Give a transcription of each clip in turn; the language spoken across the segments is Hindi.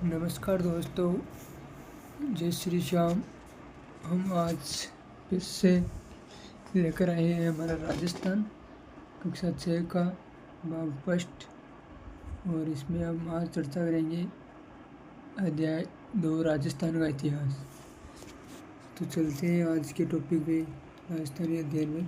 नमस्कार दोस्तों, जय श्री श्याम। हम आज फिर से लेकर आए हैं हमारा राजस्थान कक्षा 6 का भाग फर्स्ट, और इसमें हम आज चर्चा करेंगे अध्याय 2 राजस्थान का इतिहास। तो चलते हैं आज के टॉपिक पे, राजस्थानी अध्ययन में।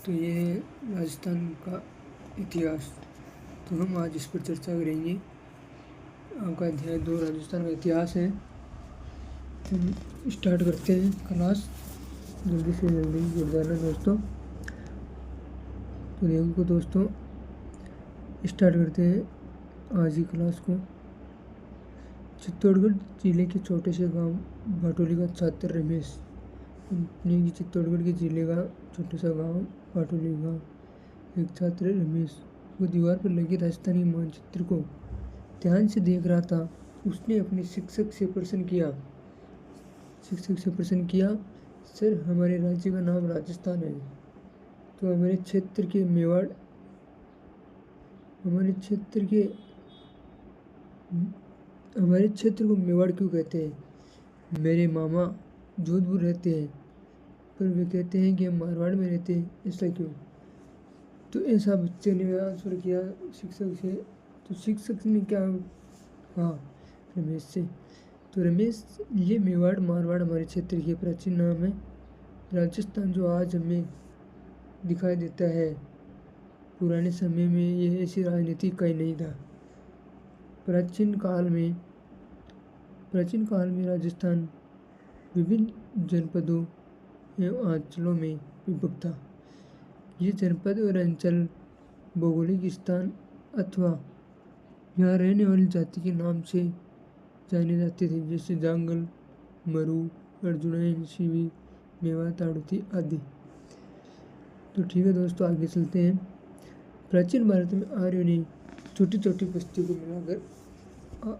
तो ये है राजस्थान का इतिहास, तो हम आज इस पर चर्चा करेंगे। आपका अध्याय 2 राजस्थान का इतिहास है। हम स्टार्ट करते हैं क्लास। जल्दी से जल्दी जुड़ जाना दोस्तों। तो देखो दोस्तों, स्टार्ट करते हैं आज ही क्लास को। चित्तौड़गढ़ जिले के छोटे से गांव भाटोली का छात्र रमेश, चित्तौड़गढ़ के जिले का छोटा सा गांव भाटोली का एक छात्र रमेश, वो दीवार पर लगे राजस्थानी मानचित्र को ध्यान से देख रहा था। उसने अपने शिक्षक से प्रश्न किया, सर, हमारे राज्य का नाम राजस्थान है, तो हमारे क्षेत्र को मेवाड़ क्यों कहते हैं? मेरे मामा जोधपुर रहते हैं, पर वे कहते हैं कि हम मारवाड़ में रहते हैं, ऐसा क्यों? तो ऐसा बच्चे ने आंसर किया शिक्षक से। तो शिक्षक ने क्या कहा रमेश से? तो रमेश, ये मेवाड़ मारवाड़ हमारे क्षेत्र के प्राचीन नाम है। राजस्थान जो आज हमें दिखाई देता है, पुराने समय में ये ऐसी राजनीति कहीं नहीं था। प्राचीन काल में राजस्थान विभिन्न जनपदों एवं अंचलों में विभक्त था। ये जनपद और अंचल भौगोलिक स्थान अथवा यहाँ रहने वाली जाति के नाम से जाने जाते थे, जैसे जांगल, मरु, अर्जुनैन, शिवी, मेवात, आड़ुती आदि। तो ठीक है दोस्तों, आगे चलते हैं। प्राचीन भारत में आर्यों ने छोटी छोटी बस्तियों को मिलाकर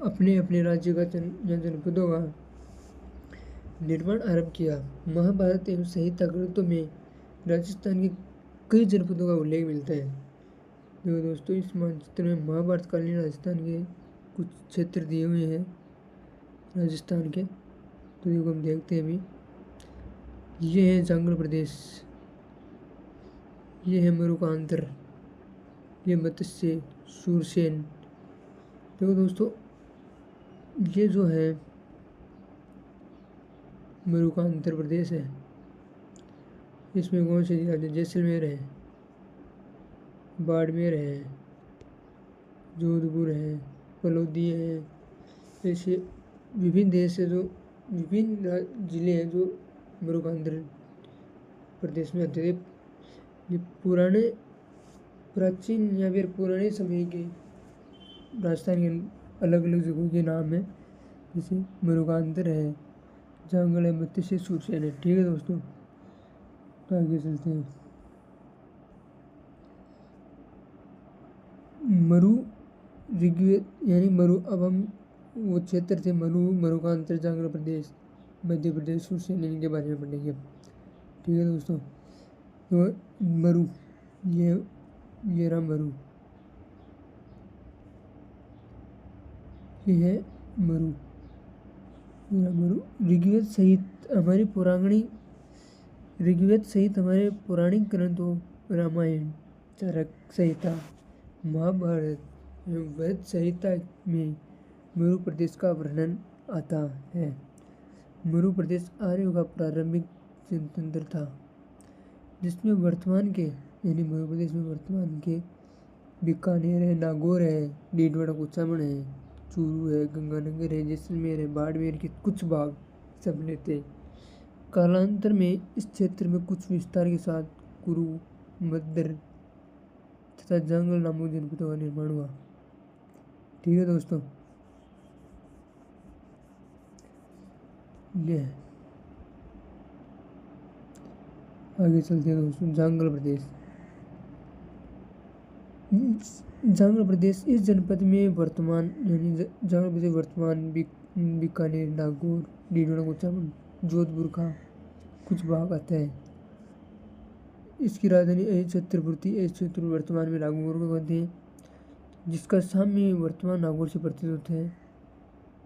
अपने अपने राज्य का जनपदों का निर्माण आरंभ किया। महाभारत एवं संहिता ग्रंथों में राजस्थान के कई जनपदों का उल्लेख मिलता है। देखो दोस्तों, इस मानचित्र में महाभारत कालीन राजस्थान के कुछ क्षेत्र दिए हुए हैं राजस्थान के। तो देखो, हम देखते हैं अभी। ये है जांगल प्रदेश, ये है मरुकांतर, ये मत्स्य सूरसेन। देखो दोस्तों, ये जो है मरुकांतर प्रदेश है। इसमें कौन से जिला? जैसलमेर है, बाड़मेर है, जोधपुर है, फलोदी है। ऐसे विभिन्न देश है, जो विभिन्न जिले हैं जो मरुकांतर प्रदेश में आते थे। ये प्राचीन या फिर पुराने समय के राजस्थान के अलग अलग जगहों के नाम है, जैसे मरुकांतर है, जांगल है, मत्स्य सूरसेन है। ठीक है दोस्तों, तो आगे चलते हैं। मरु ऋग्वेद यानी मरु, अब हम वो क्षेत्र थे मरुकांतर, जांगल प्रदेश, मध्य प्रदेश, सूरसेन, इनके बारे में पढ़ेंगे। ठीक है दोस्तों, तो मरु, ये रहा मरु, ये है मरु। ऋग्वेद सहित हमारे पौराणिक ग्रंथों रामायण, चरक संहिता, महाभारत एवं वेद संहिता में मरु प्रदेश का वर्णन आता है। मरु प्रदेश आर्यों का प्रारंभिक जनतंत्र था, जिसमें वर्तमान के यानी मरु प्रदेश में वर्तमान के बीकानेर है, नागौर है, डीडवाड़ा, कुचामन है, चूरू है, गंगानगर है, जैसलमेर है, बाड़मेर के कुछ भाग सम्मिलित थे। कालांतर में इस क्षेत्र में कुछ विस्तार के साथ कुरु, मद्दर तथा जांगल नामक जनपदों का निर्माण हुआ। ठीक है दोस्तों, ये आगे चलते हैं दोस्तों। जांगल प्रदेश इस जनपद में वर्तमान बीकानेर, नागौर, डीडवाड़ा, कुचामन, जोधपुर का कुछ भाग आता है। इसकी राजधानी छत्रपुर थी। छत्रपुर वर्तमान में नागौर को कहते हैं। जिसका साम्य वर्तमान नागौर से प्रतीत होता है।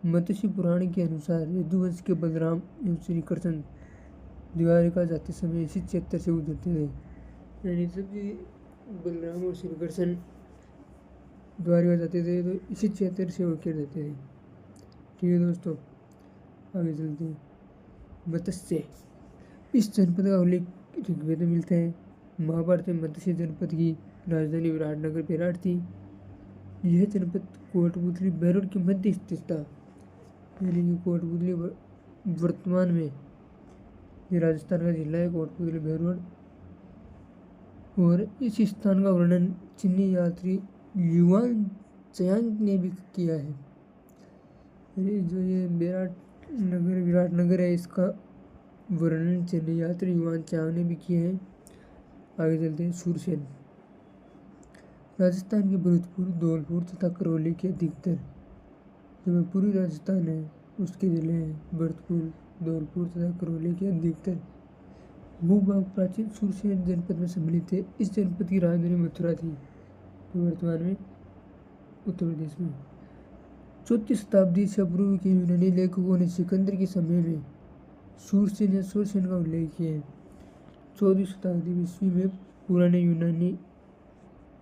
मत्स्य पुराण के अनुसार यदुवंश के बलराम एवं श्री कृष्ण द्वारिका जाते समय इसी क्षेत्र से गुजरते थे। यानी जब भी बलराम और श्री कृष्ण द्वारिका जाते थे तो इसी क्षेत्र से होकर जाते थे। ठीक है दोस्तों, आगे चलते हैं। मत्स्य, इस जनपद का उल्लेख ऋग्वेद में मिलता है। महाभारत में मत्स्य जनपद की राजधानी विराटनगर बेराट थी। यह जनपद कोटपुतली बेरोड के मध्य स्थित था। यानी कि कोटपुतली वर्तमान में ये राजस्थान का जिला है, कोटपुतली बेरोड। और इस स्थान का वर्णन चीनी यात्री युआन त्सांग ने भी किया है। जो ये विराटनगर है, इसका वर्णन चीनी यात्री युआन त्सांग ने भी किया है। आगे चलते हैं। सूरसेन, राजस्थान के भरतपुर, धौलपुर तथा करौली के अधिकतर, जो पूर्वी राजस्थान है उसके जिले हैं भरतपुर, धौलपुर तथा करौली के अधिकतर भूभाग प्राचीन सूरसेन जनपद में सम्मिलित थे। इस जनपद की राजधानी मथुरा थी, जो वर्तमान में उत्तर प्रदेश में। 4वीं शताब्दी ईसा पूर्व के यूनानी लेखकों ने सिकंदर के समय में सूरसेन या सूरसेन का उल्लेख किया है। 14वीं शताब्दी ईस्वी में पुराने यूनानी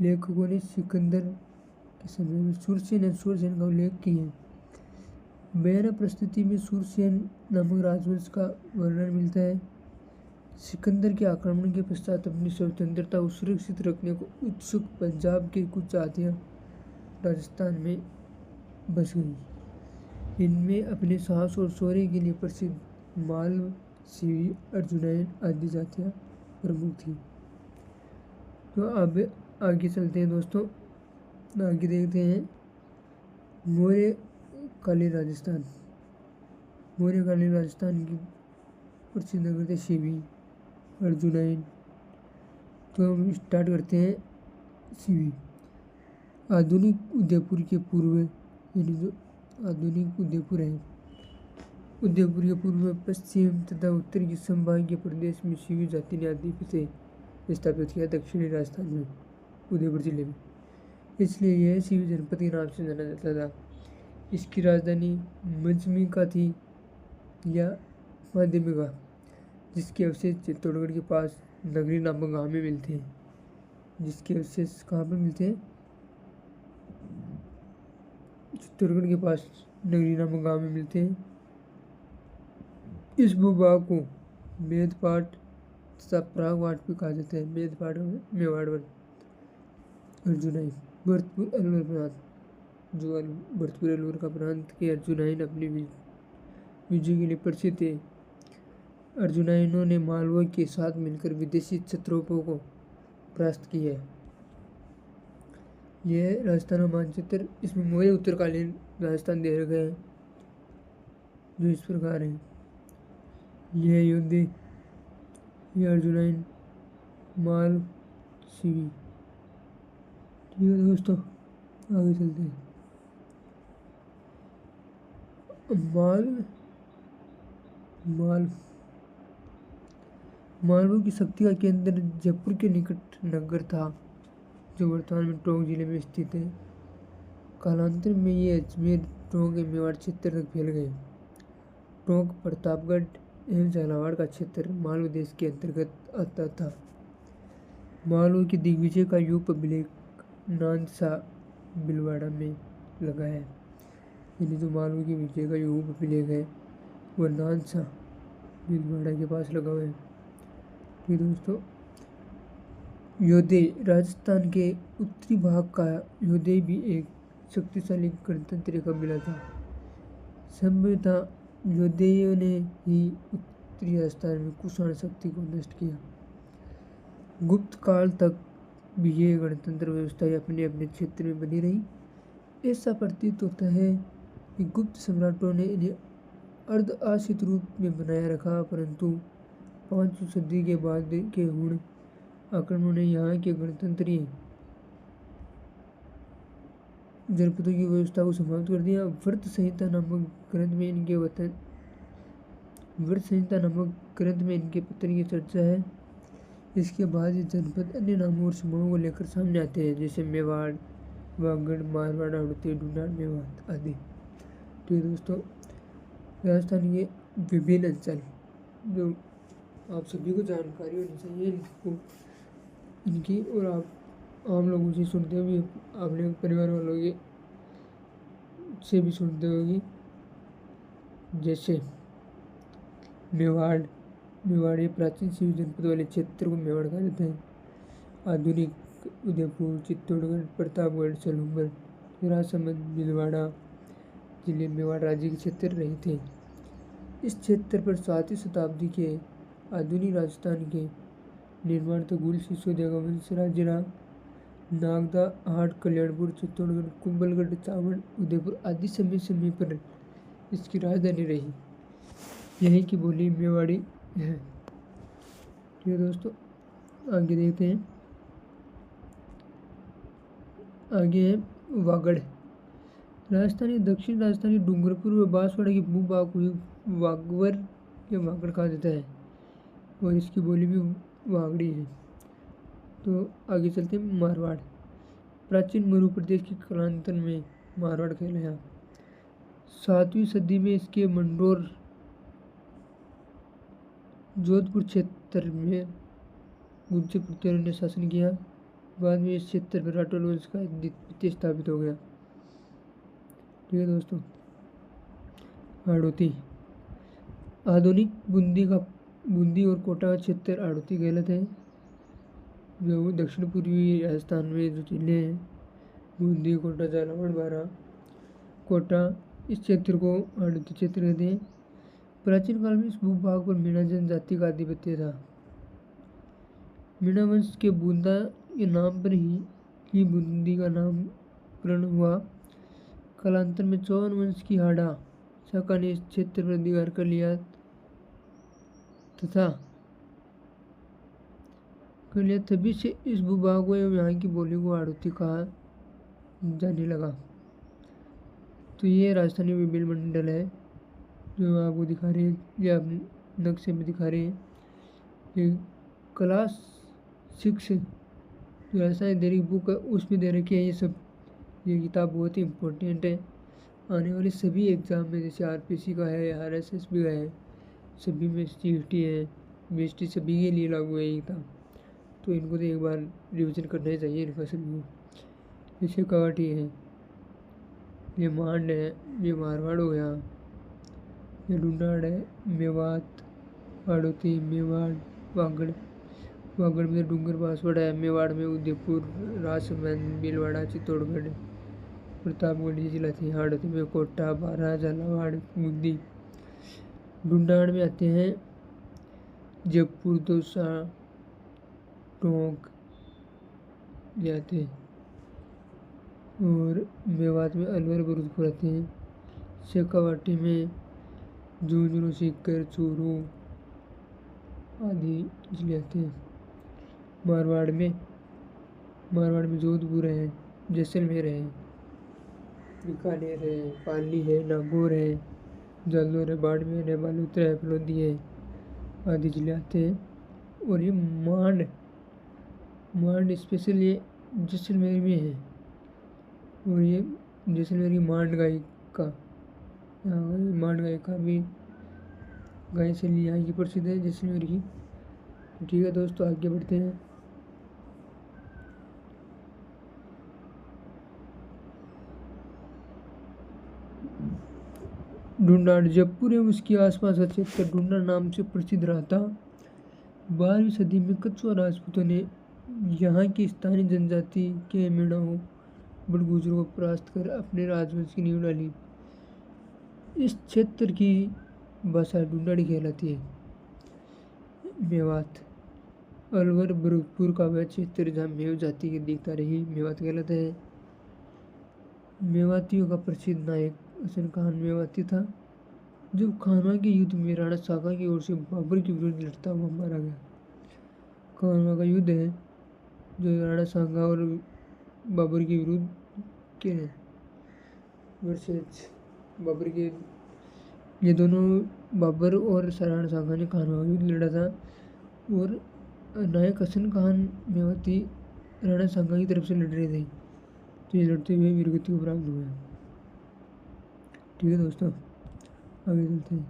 लेखकों ने सिकंदर के समय में सूरसेन या सूरसेन का उल्लेख किया है। बयाना प्रस्तुति में सूरसेन नामक राजवंश का वर्णन मिलता है। सिकंदर के आक्रमण के पश्चात अपनी स्वतंत्रता को सुरक्षित रखने को उत्सुक पंजाब की कुछ जातियां राजस्थान में बस गई। इनमें अपने साहस और शौर्य के लिए प्रसिद्ध मालव, सीवी, अर्जुनैन आदि जातियां प्रमुख थी। तो अब आगे चलते हैं दोस्तों, आगे देखते हैं मौर्यकालीन राजस्थान। मौर्यकालीन राजस्थान की प्रसिद्ध नगर थे सीवी, अर्जुनैन। तो हम स्टार्ट करते हैं सीवी। आधुनिक उदयपुर के पूर्व, यानी जो आधुनिक उदयपुर है, उदयपुर के पूर्व में पश्चिम तथा उत्तर के संभागीय प्रदेश में सीवी जाति ने आधिपत्य स्थापित किया, दक्षिणी राजस्थान में उदयपुर जिले में। इसलिए यह सीवी जनपद के नाम से जाना जाता था। इसकी राजधानी मजमिका थी या माध्यमिका, जिसके अवशेष चित्तौड़गढ़ के पास नगरी नामक गांव में मिलते हैं। जिसके अवशेष कहाँ पर मिलते हैं? चित्तौड़गढ़ के पास नगरी नामक गांव में मिलते हैं। इस भूभाग को मेदपाट तथा प्रागवाट भी कहा जाता है। मेदपाट मेवाड़ वन, अर्जुनैन, भरतपुर अलवर प्रांत, जो भरतपुर अलवर का प्रांत के अर्जुनैन अपनी विजय के लिए प्रसिद्ध थे। अर्जुनैनों ने मालवा के साथ मिलकर विदेशी क्षत्रों को परास्त किया। यह राजस्थान का मानचित्र, इसमें मौर्य उत्तरकालीन राजस्थान दे रखा है, जो इस प्रकार है। यह योद्धे, यह अर्जुनैन, माल, सीवी। ठीक है दोस्तों, आगे चलते हैं। मालवों की शक्ति का केंद्र जयपुर के निकट नगर था, जो वर्तमान में टोंक जिले में स्थित है। कालांतर में ये अजमेर, टोंक एवं मेवाड़ क्षेत्र तक फैल गए। टोंक, प्रतापगढ़ एवं झालावाड़ का क्षेत्र मालवा देश के अंतर्गत आता था। मालवा की दिग्विजय का युग अभिलेख नानसा भीलवाड़ा में लगा है। यानी जो मालवा की विजय का युग अभिलेख है वह नानसा भीलवाड़ा के पास लगा हुआ है। ठीक दोस्तों, योधे, राजस्थान के उत्तरी भाग का योधे भी एक शक्तिशाली गणतंत्र कबीला था। संभवतः योधेयों ने ही उत्तरी राजस्थान में कुषाण शक्ति को नष्ट किया। गुप्त काल तक भी ये गणतंत्र व्यवस्था अपने अपने क्षेत्र में बनी रही। ऐसा प्रतीत होता है कि गुप्त सम्राटों ने इन्हें अर्ध आश्रित रूप में बनाए रखा, परंतु 5वीं सदी के बाद के हुण आक्रमण ने यहाँ के गणतंत्रीय जनपदों की व्यवस्था को समाप्त कर दिया। व्रत संहिता नामक ग्रंथ में इनके पतन की चर्चा है। इसके बाद ये जनपद अन्य नामों और समूहों को लेकर सामने आते हैं, जैसे मेवाड़, वागड़, मारवाड़, हाड़ौती, ढूंढाड़, मेवात आदि। तो ये दोस्तों राजस्थान के विभिन्न अंचल जो आप सभी को जानकारी होनी चाहिए इनको इनकी, और आप आम लोगों से सुनते हुए अपने परिवार वालों के से भी सुनते होगी। जैसे मेवाड़, मेवाड़ ये प्राचीन शिव जनपद वाले क्षेत्र को मेवाड़ कहा जाता है। आधुनिक उदयपुर, चित्तौड़गढ़, प्रतापगढ़, सलूंगढ़, राजसमंद, भीलवाड़ा जिले मेवाड़ राज्य के क्षेत्र रहे थे। इस क्षेत्र पर 7वीं शताब्दी के आधुनिक राजस्थान के निर्माण तो गुल सिसोदिया का वंश राज्य रहा। नागदा, हाट, कल्याणपुर, चित्तौड़गढ़, कुंभलगढ़, चावड़, उदयपुर आदि समय समय पर इसकी राजधानी रही। यहीं की बोली मेवाड़ी है। तो दोस्तों आगे देखते हैं। आगे है वागड़। राजस्थानी दक्षिण राजस्थानी डूंगरपुर व बांसवाड़ा की भूभाग को वागवर या वागड़ कहा जाता है और इसकी बोली भी वागड़ी है। तो आगे चलते हैं मारवाड़। प्राचीन मरु प्रदेश के कालांतर में मारवाड़ कहलाया। 7वीं सदी में इसके मंडोर जोधपुर क्षेत्र में गुज्जर पुत्रों ने शासन किया। बाद में इस क्षेत्र पर राठौर वंश का आधिपत्य स्थापित हो गया। ठीक है दोस्तों। हाड़ौती। आधुनिक बूंदी और कोटा का क्षेत्र हाड़ौती कहलाता है। जो दक्षिण पूर्वी राजस्थान में जो जिले हैं बूंदी, कोटा, झालावाड़, बारां, कोटा, इस क्षेत्र को हाड़ौती क्षेत्र कहते हैं। प्राचीन काल में इस भूभाग पर मीणा जनजाति का आधिपत्य था। मीणा वंश के बूंदा के नाम पर ही बूंदी का नामकरण हुआ। कालांतर में चौहान वंश की हाड़ा शाखा ने इस क्षेत्र पर अधिकार कर लिया तभी से इस भूभाग को एवं यहाँ की बोली को हाड़ौती कहा जाने लगा। तो ये राजस्थानी विभिन्न मंडल है जो आपको दिखा रहे हैं या नक्शे में दिखा रहे हैं। ये क्लास 6 जो राजस्थानी दैनिक बुक है उसमें दे रखी है ये सब। ये किताब बहुत ही इम्पोर्टेंट है आने वाले सभी एग्ज़ाम में, जैसे आरपीसी का है, आरएसएसबी का है, सभी में सीईटी है, बीएसटी सभी के लिए लागू है ये किताब। तो इनको तो एक बार रिवीजन करना ही चाहिए इनका सभी को। जैसे कावटी है, ये मांड है, ये मारवाड़ हो गया, ये ढूंढाड़ है, मेवात, हाड़ौती, मेवाड़, वागड़। वागड़ में डूंगर बांसवाड़ा है, मेवाड़ में उदयपुर, राजसमंद, भीलवाड़ा, चित्तौड़गढ़, प्रतापगढ़ जिला थी। हाड़ौती में कोटा, बारां, झालावाड़, बूंदी। ढूंढाड़ में आते हैं जयपुर, दौसा, टोंक जाते हैं। और मेवात में अलवर, भरतपुर आते हैं। शेखावाटी में झुंझुनू, सीकर, चूरू आदि जिले आते हैं। मारवाड़ में जोधपुर है, जैसलमेर है, बीकानेर है, पाली है, नागौर है, जालौर है, बाड़मेर है, बालोतरा है, फलोदी है आदि जिले आते हैं। और ये मांड स्पेशल ये जैसलमेर में है। और ये जैसलमेर की मांड गाय का भी गाय से यहाँ की प्रसिद्ध है जैसलमेर की। ठीक है दोस्तों आगे बढ़ते हैं। ढूंढाड़। जयपुर एवं उसके आसपास का क्षेत्र ढूंढाड़ नाम से प्रसिद्ध रहा था। 12वीं सदी में कछुआ राजपूतों ने यहाँ की स्थानीय जनजाति के मीणाओं बड़गुजरों को परास्त कर अपने राजवंश की नींव डाली। इस क्षेत्र की भाषा ढूंढाड़ी कहलाती है। मेवात। अलवर, भरतपुर का वह क्षेत्र जहाँ मेव जाति की दिखता रही मेवात कहलाता है। मेवातियों का प्रसिद्ध नायक हसन खान मेवाती था, जो खानवा के युद्ध में राणा सागा की ओर से बाबर के विरुद्ध लड़ता हुआ मारा गया। खानवा का युद्ध है जो राणा सागा और बाबर के विरुद्ध के वर्सेज बाबर के, ये दोनों बाबर और राणा सागा ने खानवा का युद्ध लड़ा था। और नायक हसन खान मेवाती राणा सागा की तरफ से लड़ रहे थे। तेज लड़ते हुए वीरगति को प्राप्त हुआ। ठीक है दोस्तों, आगे चलते हैं।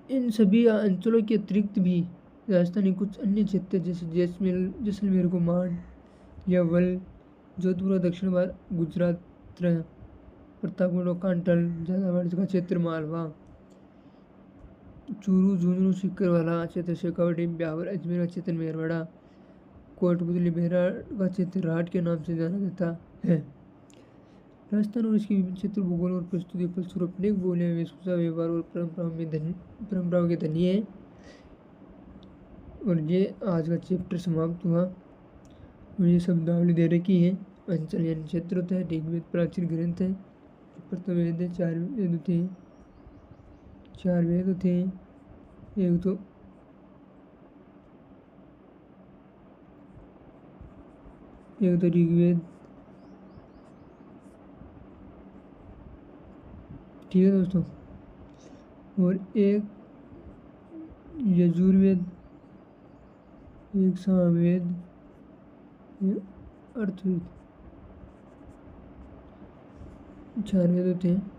इन सभी अंचलों के अतिरिक्त भी राजस्थान के कुछ अन्य क्षेत्र जैसे जैसलमेर को मांड या वल, जोधपुर और दक्षिण भारत गुजरात, प्रतापगढ़ और कांटल, झालावाड़ का क्षेत्र मालवा, चूरू, झुंझुनू, सिकरवाला क्षेत्र शेखावटी, ब्यावर, अजमेर का क्षेत्र मेरवाड़ा, कोटपुतली, बेहरा का क्षेत्र राठ के नाम से जाना जाता है। राजस्थान और इसके विभिन्न क्षेत्र भूगोल और परिस्थिति फलस्वरूप अनेक बोलियां, वेशभूषा, व्यवहार और परंपराओं के धनी है। और ये आज का चैप्टर समाप्त हुआ। और ये शब्दावली दे रखी है। अंचल यानी क्षेत्र होता है। ऋग्वेद प्राचीन ग्रंथ है। प्रथम वेद है। चार वेद होते हैं। एक तो ऋग्वेद, ठीक है दोस्तों, और एक यजुर्वेद, एक सामवेद, एक अर्थवेद, 4 वेद होते हैं।